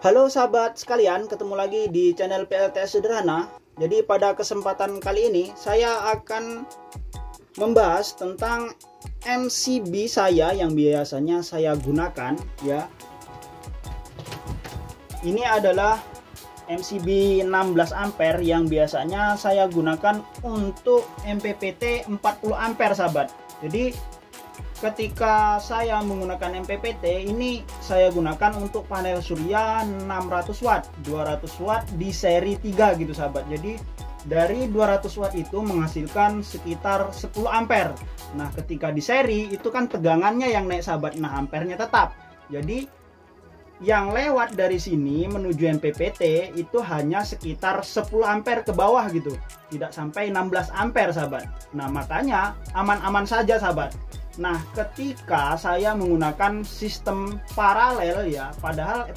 Halo sahabat sekalian, ketemu lagi di channel PLTS Sederhana. Jadi pada kesempatan kali ini saya akan membahas tentang MCB saya yang biasanya saya gunakan ya. Ini adalah MCB 16 ampere yang biasanya saya gunakan untuk MPPT 40 ampere sahabat. Jadi ketika saya menggunakan MPPT ini saya gunakan untuk panel surya 600 watt 200 watt di seri 3 gitu sahabat. Jadi dari 200 watt itu menghasilkan sekitar 10 ampere. Nah ketika di seri itu kan tegangannya yang naik sahabat, nah ampernya tetap. Jadi yang lewat dari sini menuju MPPT itu hanya sekitar 10 ampere ke bawah gitu, tidak sampai 16 ampere sahabat. Nah makanya aman-aman saja sahabat. Nah ketika saya menggunakan sistem paralel ya, padahal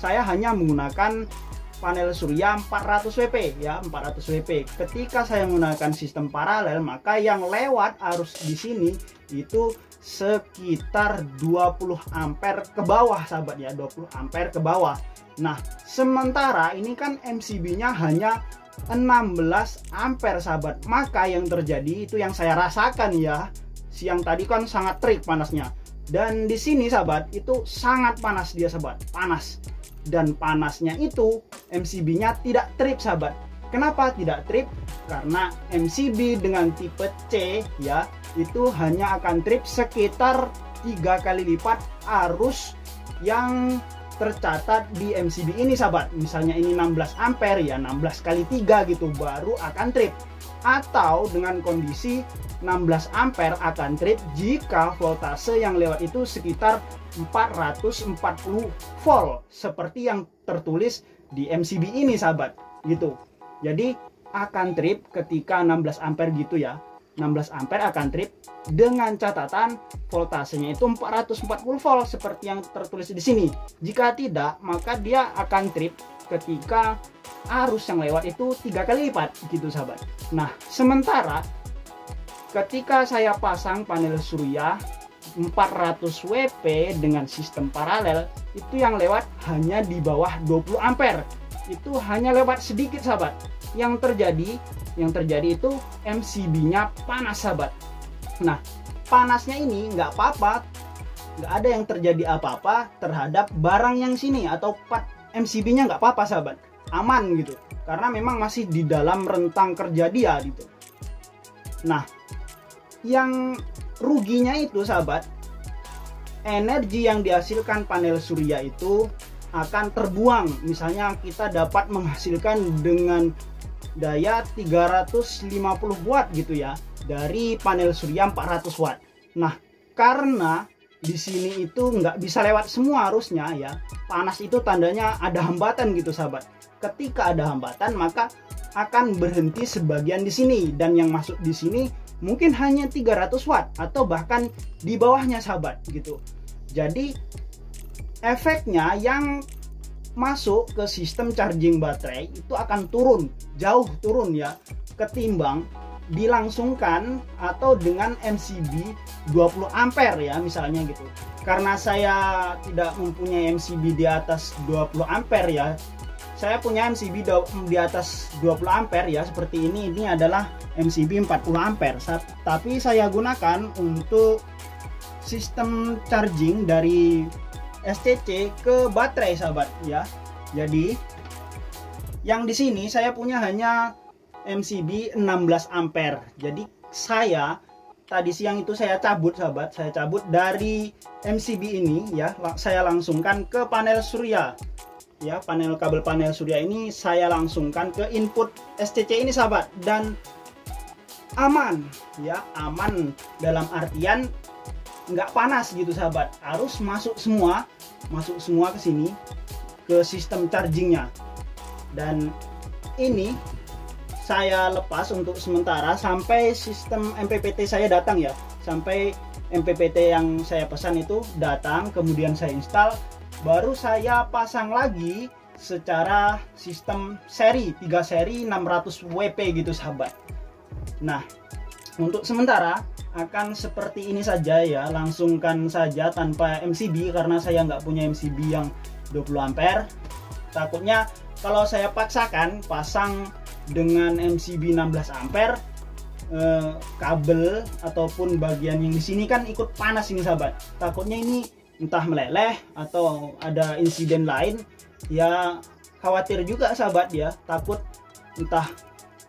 saya hanya menggunakan panel surya 400 WP ya, 400 WP. Ketika saya menggunakan sistem paralel maka yang lewat arus di sini itu sekitar 20 ampere ke bawah sahabat ya, 20 ampere ke bawah. Nah sementara ini kan MCB nya hanya 16 ampere sahabat, maka yang terjadi itu yang saya rasakan ya, siang tadi kan sangat terik panasnya, dan di sini sahabat itu sangat panas dia sahabat, panas. Dan panasnya itu MCB nya tidak trip sahabat. Kenapa tidak trip? Karena MCB dengan tipe C ya itu hanya akan trip sekitar 3 kali lipat arus yang tercatat di MCB ini sahabat. Misalnya ini 16 ampere ya, 16 kali 3 gitu baru akan trip. Atau dengan kondisi 16 ampere akan trip jika voltase yang lewat itu sekitar 440 volt seperti yang tertulis di MCB ini sahabat gitu. Jadi akan trip ketika 16 ampere gitu ya, 16 ampere akan trip dengan catatan voltasenya itu 440 volt seperti yang tertulis di sini. Jika tidak maka dia akan trip ketika arus yang lewat itu 3 kali lipat gitu sahabat. Nah sementara ketika saya pasang panel surya 400 WP dengan sistem paralel itu yang lewat hanya di bawah 20 ampere, itu hanya lewat sedikit sahabat. Yang terjadi itu MCB nya panas sahabat. Nah panasnya ini nggak apa-apa, nggak ada yang terjadi apa-apa terhadap barang yang sini atau part MCB nya nggak apa-apa sahabat, aman gitu, karena memang masih di dalam rentang kerja dia gitu. Nah yang ruginya itu sahabat, energi yang dihasilkan panel surya itu akan terbuang. Misalnya kita dapat menghasilkan dengan daya 350 watt gitu ya dari panel surya 400 watt. Nah karena di sini itu nggak bisa lewat semua arusnya ya, panas itu tandanya ada hambatan gitu sahabat. Ketika ada hambatan maka akan berhenti sebagian di sini, dan yang masuk di sini mungkin hanya 300 watt atau bahkan di bawahnya sahabat gitu. Jadi efeknya yang masuk ke sistem charging baterai itu akan jauh turun ya, ketimbang dilangsungkan atau dengan MCB 20 ampere ya misalnya gitu. Karena saya tidak mempunyai MCB di atas 20 ampere ya, saya punya MCB di atas 20 ampere ya seperti ini. Ini adalah MCB 40 ampere, tapi saya gunakan untuk sistem charging dari SCC ke baterai sahabat ya. Jadi yang di sini saya punya hanya MCB 16 ampere. Jadi saya tadi siang itu saya cabut sahabat, saya cabut dari MCB ini ya, saya langsungkan ke panel surya ya, kabel panel surya ini saya langsungkan ke input SCC ini sahabat, dan aman ya, aman dalam artian nggak panas gitu sahabat. Arus masuk semua ke sini ke sistem chargingnya, dan ini saya lepas untuk sementara sampai sistem MPPT saya datang ya, sampai MPPT yang saya pesan itu datang, kemudian saya install, baru saya pasang lagi secara sistem seri 3 seri 600 WP gitu sahabat. Nah untuk sementara akan seperti ini saja ya, langsungkan saja tanpa MCB karena saya nggak punya MCB yang 20 ampere. Takutnya kalau saya paksakan pasang dengan MCB 16 ampere, kabel ataupun bagian yang di sini kan ikut panas ini sahabat. Takutnya ini entah meleleh atau ada insiden lain, ya khawatir juga sahabat ya, takut entah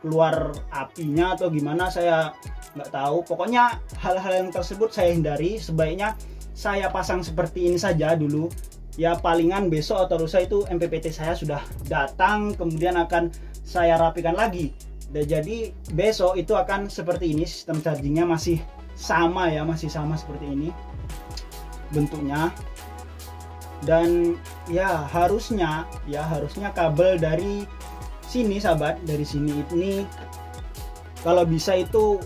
keluar apinya atau gimana, saya nggak tahu. Pokoknya hal-hal yang tersebut saya hindari. Sebaiknya saya pasang seperti ini saja dulu ya, palingan besok atau lusa itu MPPT saya sudah datang, kemudian akan saya rapikan lagi. Dan jadi besok itu akan seperti ini, sistem chargingnya masih sama ya, masih sama seperti ini bentuknya. Dan ya harusnya kabel dari sini sahabat, dari sini ini kalau bisa itu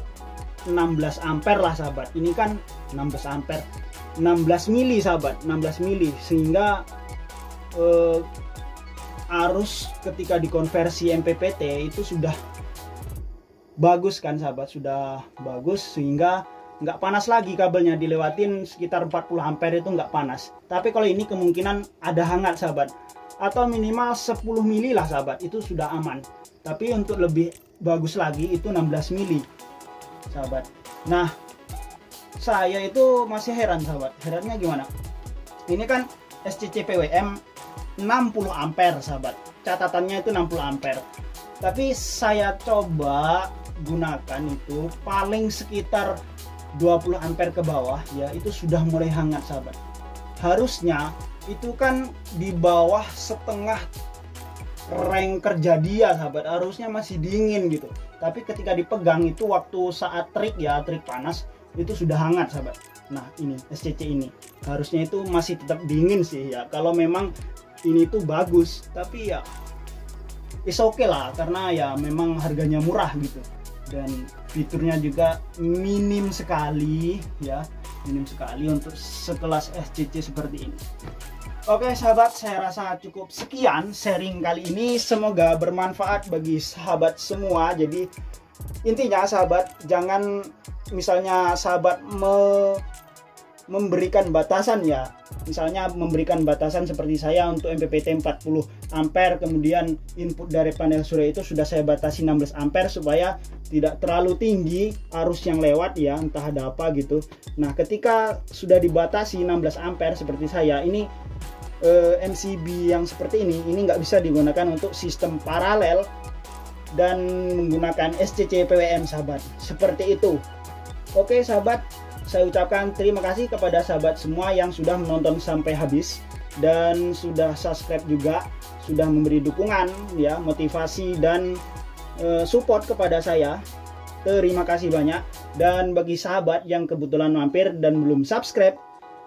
16 ampere lah sahabat. Ini kan 16 ampere, 16 mili sahabat, 16 mili, sehingga arus ketika dikonversi MPPT itu sudah bagus kan sahabat, sudah bagus sehingga nggak panas lagi kabelnya, dilewatin sekitar 40 ampere itu nggak panas. Tapi kalau ini kemungkinan ada hangat sahabat, atau minimal 10 mili lah sahabat, itu sudah aman. Tapi untuk lebih bagus lagi itu 16 mili sahabat. Nah, saya itu masih heran sahabat. Herannya gimana? Ini kan SCC PWM 60 ampere sahabat. Catatannya itu 60 ampere. Tapi saya coba gunakan itu paling sekitar 20 ampere ke bawah ya, itu sudah mulai hangat sahabat. Harusnya itu kan di bawah setengah rank kerja dia sahabat, harusnya masih dingin gitu. Tapi ketika dipegang itu waktu saat trik ya, trik panas, itu sudah hangat sahabat. Nah ini SCC ini harusnya itu masih tetap dingin sih ya, kalau memang ini tuh bagus. Tapi ya is okay lah, karena ya memang harganya murah gitu, dan fiturnya juga minim sekali ya, minim sekali untuk sekelas SCC seperti ini. Oke sahabat, saya rasa cukup sekian sharing kali ini, semoga bermanfaat bagi sahabat semua. Jadi intinya sahabat, jangan misalnya sahabat memberikan batasan ya, misalnya memberikan batasan seperti saya untuk MPPT 40 ampere, kemudian input dari panel surya itu sudah saya batasi 16 ampere supaya tidak terlalu tinggi arus yang lewat ya, entah ada apa gitu. Nah ketika sudah dibatasi 16 ampere seperti saya ini, MCB yang seperti ini nggak bisa digunakan untuk sistem paralel dan menggunakan SCC PWM sahabat, seperti itu. Oke sahabat, saya ucapkan terima kasih kepada sahabat semua yang sudah menonton sampai habis dan sudah subscribe juga, sudah memberi dukungan ya, motivasi dan support kepada saya. Terima kasih banyak. Dan bagi sahabat yang kebetulan mampir dan belum subscribe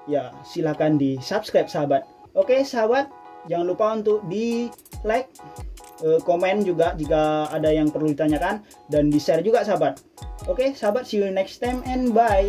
ya, silahkan di subscribe sahabat. Oke sahabat, jangan lupa untuk di like, komen juga jika ada yang perlu ditanyakan, dan di share juga sahabat. Oke sahabat, see you next time and bye.